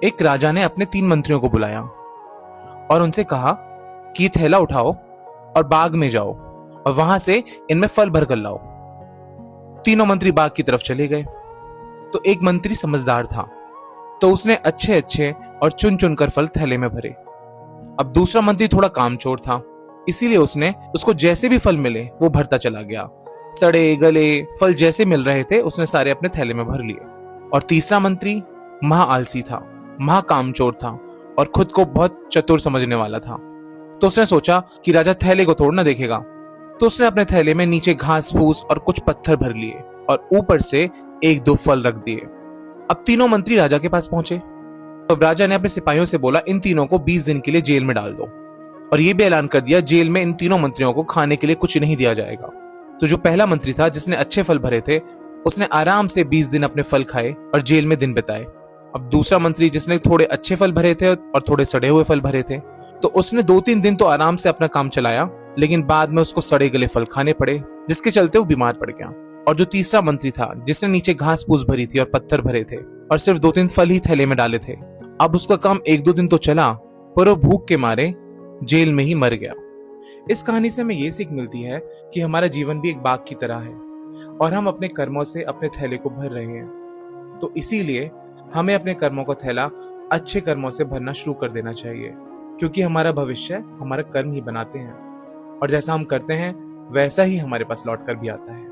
एक राजा ने अपने 3 मंत्रियों को बुलाया और उनसे कहा कि ये थैला उठाओ और बाग में जाओ और वहां से इनमें फल भर कर लाओ। तीनों मंत्री बाग की तरफ चले गए। तो एक मंत्री समझदार था, तो उसने अच्छे अच्छे और चुन चुन कर फल थैले में भरे। अब दूसरा मंत्री थोड़ा कामचोर था, इसीलिए उसने उसको जैसे भी फल मिले वो भरता चला गया। सड़े गले फल जैसे मिल रहे थे उसने सारे अपने थैले में भर लिए। और तीसरा मंत्री महा आलसी था, महा कामचोर था और खुद को बहुत चतुर समझने वाला था। तो उसने सोचा कि राजा थैले को तोड़ ना देखेगा, तो उसने अपने थैले में नीचे घास फूस और कुछ पत्थर भर लिए और ऊपर से 1-2 फल रख दिए। अब तीनों मंत्री राजा के पास पहुंचे। तो राजा ने अपने सिपाहियों से बोला, इन तीनों को 20 दिन के लिए जेल में डाल दो। और ये भी ऐलान कर दिया, जेल में इन तीनों मंत्रियों को खाने के लिए कुछ नहीं दिया जाएगा। तो जो पहला मंत्री था जिसने अच्छे फल भरे थे, उसने आराम से 20 दिन अपने फल खाए और जेल में दिन बिताए। अब दूसरा मंत्री जिसने थोड़े अच्छे फल भरे थे और थोड़े सड़े हुए फल भरे थे, तो उसने 2-3 दिन तो आराम से अपना काम चलाया, लेकिन बाद में उसको सड़े गले फल खाने पड़े, जिसके चलते वो बीमार पड़ गया। और जो तीसरा मंत्री था जिसने नीचे घास फूस भरी थी और पत्थर भरे थे और सिर्फ 2-3 फल ही थैले में डाले थे, अब उसका काम 1-2 दिन तो चला, पर वो भूख के मारे जेल में ही मर गया। इस कहानी से हमें ये सीख मिलती है कि हमारा जीवन भी एक बाग की तरह है और हम अपने कर्मों से अपने थैले को भर रहे हैं। तो इसीलिए हमें अपने कर्मों का थैला अच्छे कर्मों से भरना शुरू कर देना चाहिए, क्योंकि हमारा भविष्य हमारा कर्म ही बनाते हैं और जैसा हम करते हैं वैसा ही हमारे पास लौट कर भी आता है।